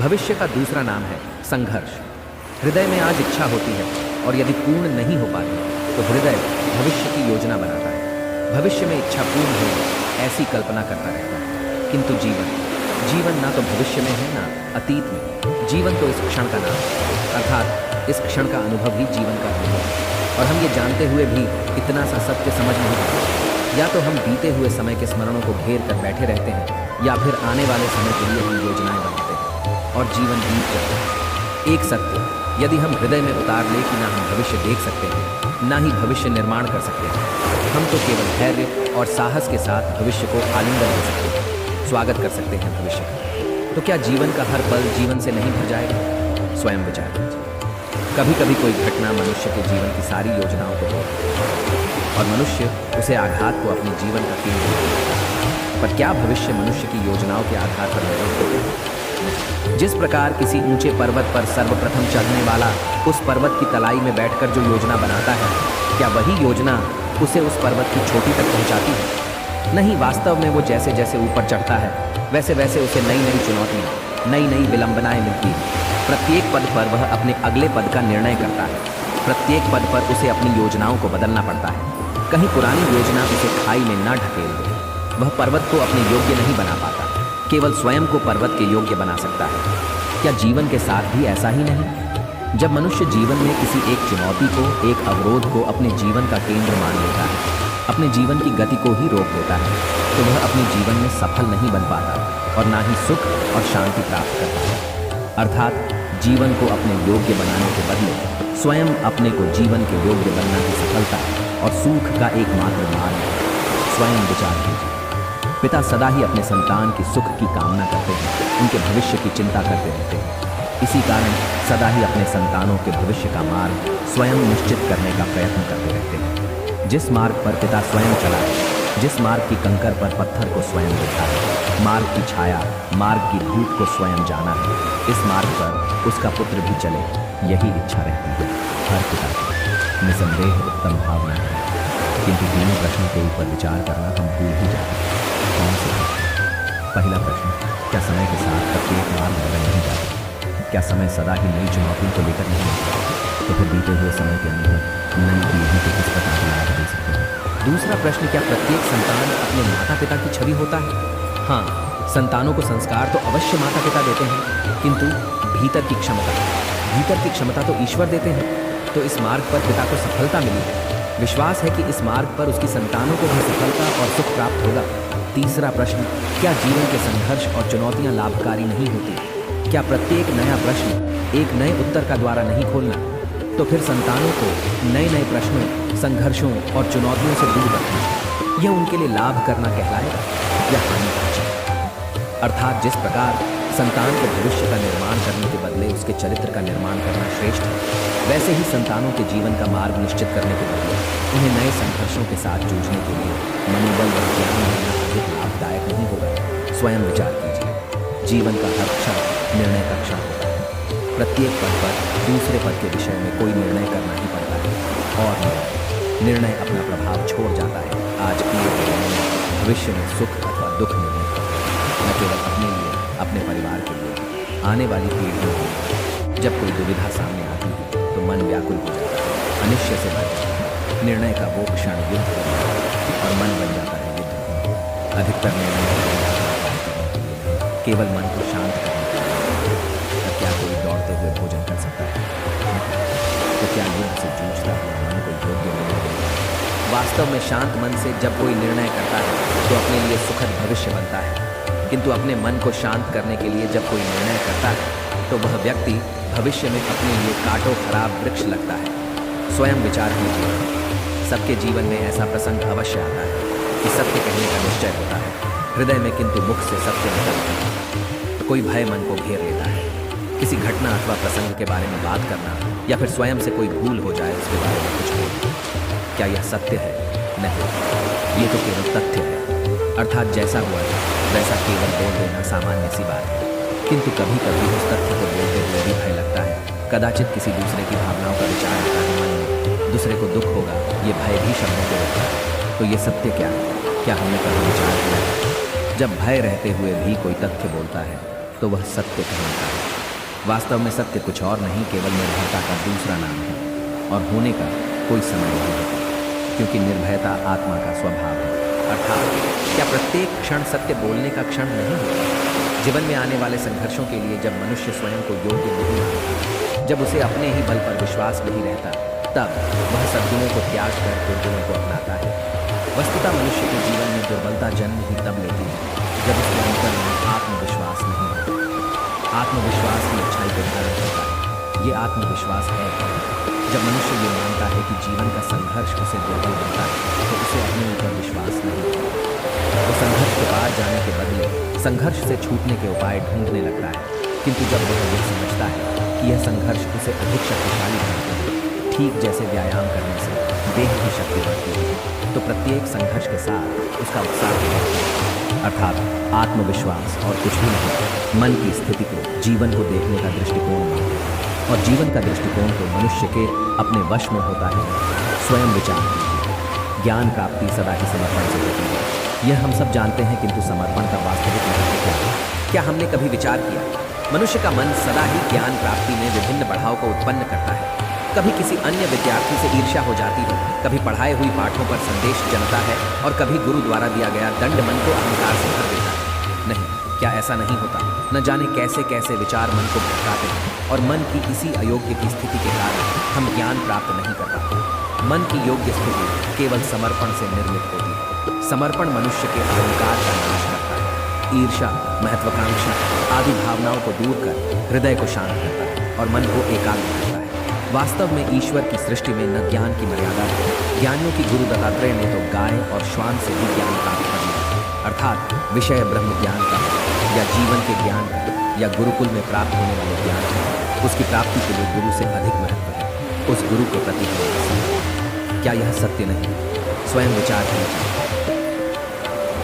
भविष्य का दूसरा नाम है संघर्ष। हृदय में आज इच्छा होती है और यदि पूर्ण नहीं हो पाती तो हृदय भविष्य की योजना बनाता है। भविष्य में इच्छा पूर्ण हो ऐसी कल्पना करता रहता है, किंतु जीवन ना तो भविष्य में है ना अतीत में। जीवन तो इस क्षण का नाम है, अर्थात इस क्षण का अनुभव ही जीवन का अनुभव है। और हम ये जानते हुए भी इतना सा सत्य समझ नहीं पाते। या तो हम बीते हुए समय के स्मरणों को घेर कर बैठे रहते हैं या फिर आने वाले समय के लिए हम योजनाएं बनाते हैं और जीवन बीत जाता है। एक सत्य यदि हम हृदय में उतार ले कि ना हम भविष्य देख सकते हैं ना ही भविष्य निर्माण कर सकते हैं, हम तो केवल धैर्य और साहस के साथ भविष्य को आलिंगन दे सकते हैं, स्वागत कर सकते हैं भविष्य का। तो क्या जीवन का हर पल जीवन से नहीं भर जाएगा? स्वयं विचार कीजिए। कभी कभी कोई घटना मनुष्य के जीवन की सारी योजनाओं को तोड़ देती है और मनुष्य उसे आघात को अपने जीवन का केंद्र बनाता है। पर क्या भविष्य मनुष्य की योजनाओं के आधार पर निर्मित होते हैं? जिस प्रकार किसी ऊंचे पर्वत पर सर्वप्रथम चढ़ने वाला उस पर्वत की तलाई में बैठकर जो योजना बनाता है, क्या वही योजना उसे उस पर्वत की चोटी तक पहुंचाती है? नहीं, वास्तव में वो जैसे जैसे ऊपर चढ़ता है वैसे वैसे उसे नई नई चुनौतियाँ, नई नई विलंबनाएं मिलती हैं। प्रत्येक पद पर वह अपने अगले पद का निर्णय करता है। प्रत्येक पद पर उसे अपनी योजनाओं को बदलना पड़ता है। कहीं पुरानी योजना उसे खाई में न ढकेल दे। वह पर्वत को अपने योग्य नहीं बना पाता, केवल स्वयं को पर्वत के योग्य बना सकता है। क्या जीवन के साथ भी ऐसा ही नहीं? जब मनुष्य जीवन में किसी एक चुनौती को, एक अवरोध को अपने जीवन का केंद्र मान लेता है, अपने जीवन की गति को ही रोक देता है, तो वह अपने जीवन में सफल नहीं बन पाता और ना ही सुख और शांति प्राप्त करता है। अर्थात जीवन को अपने योग्य बनाने के बदले स्वयं अपने को जीवन के योग्य बनना ही सफलता और सुख का एकमात्र मार्ग है। स्वयं विचार कीजिए। पिता सदा ही अपने संतान की सुख की कामना करते हैं, उनके भविष्य की चिंता करते रहते हैं। इसी कारण सदा ही अपने संतानों के भविष्य का मार्ग स्वयं निश्चित करने का प्रयत्न करते रहते हैं। जिस मार्ग पर पिता स्वयं चला है, जिस मार्ग की कंकर पर पत्थर को स्वयं देखा है, मार्ग की छाया, मार्ग की धूप को स्वयं जाना है, इस मार्ग पर उसका पुत्र भी चले, यही इच्छा रहती है हर पिता की। निसंदेह उत्तम भावना है, किंतु तीनों प्रश्नों के ऊपर विचार करना हम भूल ही जाते हैं। कौन से प्रश्न? पहला प्रश्न, क्या समय के साथ प्रत्येक मार्ग बदल नहीं जाता? क्या समय सदा ही नई चुनौतियों को लेकर नहीं आता? तो फिर बीते हुए समय के अनुभव नई पीढ़ी को किस प्रकार लाभ दे सकते हैं? दूसरा प्रश्न, क्या प्रत्येक संतान अपने माता पिता की छवि होता है? हाँ, संतानों को संस्कार तो अवश्य माता पिता देते हैं, किंतु भीतर की क्षमता तो ईश्वर देते हैं। तो इस मार्ग पर पिता को सफलता मिली है, विश्वास है कि इस मार्ग पर उसकी संतानों को भी सफलता और सुख प्राप्त होगा। तीसरा प्रश्न, क्या जीवन के संघर्ष और चुनौतियां लाभकारी नहीं होती? क्या प्रत्येक नया प्रश्न एक नए उत्तर का द्वारा नहीं खोलना? तो फिर संतानों को नए नए प्रश्नों, संघर्षों और चुनौतियों से दूर रखना, यह उनके लिए लाभ करना कहलाएगा या हानि पहुंचाएगा? अर्थात जिस प्रकार संतान के भविष्य का निर्माण करने के बदले उसके चरित्र का निर्माण करना श्रेष्ठ है, वैसे ही संतानों के जीवन का मार्ग निश्चित करने के बदले उन्हें नए संघर्षों के साथ जूझने के लिए मनोबल व ज्ञान देना अधिक लाभदायक नहीं होगा। स्वयं विचार कीजिए। जीवन का हर क्षण निर्णय का क्षण होता है। प्रत्येक पद पर दूसरे पद के विषय में कोई निर्णय करना ही पड़ता है और निर्णय अपना प्रभाव छोड़ जाता है। आज किए गए निर्णय भविष्य में सुख अथवा दुख निर्णय करते हैं, न केवल अपने लिए, अपने परिवार के लिए, आने वाली पीढ़ियों के लिए। जब कोई दुविधा सामने आती है तो मन व्याकुल हो जाता है, अनिश्चय से भर जाता है। निर्णय का वो क्षण युद्ध हो जाता है और मन बन जाता है युद्ध। अधिकतर निर्णय केवल मन को शांत करने के लिए। क्या कोई दौड़ते हुए भोजन कर सकता है? तो क्या युद्ध से जूझता हुआ मन को योग्य निर्णय देगा? वास्तव में शांत मन से जब कोई निर्णय करता है तो अपने लिए सुखद भविष्य बनता है, किंतु अपने मन को शांत करने के लिए जब कोई निर्णय करता है तो वह व्यक्ति भविष्य में अपने लिए काटो खराब वृक्ष लगता है। स्वयं विचार कीजिए। सबके जीवन में ऐसा प्रसंग अवश्य आता है कि सत्य कहने का निश्चय होता है हृदय में, किंतु मुख से सत्य निकलता है। कोई भय मन को घेर लेता है। किसी घटना अथवा प्रसंग के बारे में बात करना या फिर स्वयं से कोई भूल हो जाए उसके बारे में कुछ बोलना, क्या यह सत्य है? नहीं, ये तो केवल तथ्य है। अर्थात जैसा हुआ है वैसा केवल बोल देना सामान्य सी बात है, किंतु कभी कभी उस तथ्य को बोलते हुए भी भय लगता है। कदाचित किसी दूसरे की भावनाओं का विचार आता है मन में, दूसरे को दुख होगा, ये भय भी शब्दों को रोकता है। तो ये सत्य क्या है? क्या हमने कभी विचार किया? जब भय रहते हुए भी कोई तथ्य बोलता है तो वह सत्य कहलाता है। वास्तव में सत्य कुछ और नहीं, केवल निर्भयता का दूसरा नाम है, और होने का कोई समय नहीं होता, क्योंकि निर्भयता आत्मा का स्वभाव है। अर्थात क्या प्रत्येक क्षण सत्य बोलने का क्षण नहीं होता? जीवन में आने वाले संघर्षों के लिए जब मनुष्य स्वयं को योग्य नहीं मानता, जब उसे अपने ही बल पर विश्वास नहीं रहता, तब वह सद्गुणों को त्याग कर दुर्गुणों को अपनाता है। वस्तुतः मनुष्य के जीवन में दुर्बलता जन्म ही तब लेती है जब उसके अंतर में आत्मविश्वास नहीं होता। आत्मविश्वास ही अच्छाई को धारण करता है। ये आत्मविश्वास है जब मनुष्य ये मानता है कि जीवन का संघर्ष उसे दुर्बल बनता है, तो उसे अपने ऊपर विश्वास नहीं होता। वो संघर्ष के पार जाने के बदले संघर्ष से छूटने के उपाय ढूंढने लगता है। किंतु जब वह यह समझता है कि यह संघर्ष उसे अधिक शक्तिशाली बनाता है, ठीक जैसे व्यायाम करने से देह की शक्ति बढ़ती है, तो प्रत्येक संघर्ष के साथ उसका उत्साह भी बढ़ता है। अर्थात आत्मविश्वास और कुछ भी नहीं, मन की स्थिति को, जीवन को देखने का दृष्टिकोण मानते हैं, और जीवन का दृष्टिकोण तो मनुष्य के अपने वश में होता है। स्वयं विचार कीजिए, ज्ञान प्राप्ति सदा ही समर्पण से होती है। यह हम सब जानते हैं, किंतु समर्पण का वास्तविक महत्व क्या है? क्या हमने कभी विचार किया? मनुष्य का मन सदा ही ज्ञान प्राप्ति में विभिन्न बढ़ाव को उत्पन्न करता है। कभी किसी अन्य विद्यार्थी से ईर्ष्या हो जाती है, कभी पढ़ाए हुई पाठों पर संदेश जमता है, और कभी गुरु द्वारा दिया गया दंड मन को अहंकार से भर देता है। नहीं, क्या ऐसा नहीं होता? न जाने कैसे कैसे विचार मन को भटकाते हैं, और मन की इसी अयोग्य की स्थिति के कारण हम ज्ञान प्राप्त नहीं कर पाते। मन की योग्य स्थिति केवल समर्पण से निर्मित होती है। समर्पण मनुष्य के अहंकार का नाश करता है। ईर्ष्या, महत्वाकांक्षा आदि भावनाओं को दूर कर हृदय को शांत करता है और मन को एकाग्र करता है। वास्तव में ईश्वर की सृष्टि में न ज्ञान की मर्यादा है। ज्ञानियों की गुरु दत्तात्रेय ने तो गाय और श्वान से भी ज्ञान प्राप्त कर लिया। अर्थात विषय ब्रह्म ज्ञान का, या जीवन के ज्ञान का, या गुरुकुल में प्राप्त होने वाले ज्ञान का, उसकी प्राप्ति के लिए गुरु से अधिक महत्व है। उस गुरु के प्रति क्या यह सत्य नहीं? स्वयं विचार कीजिए।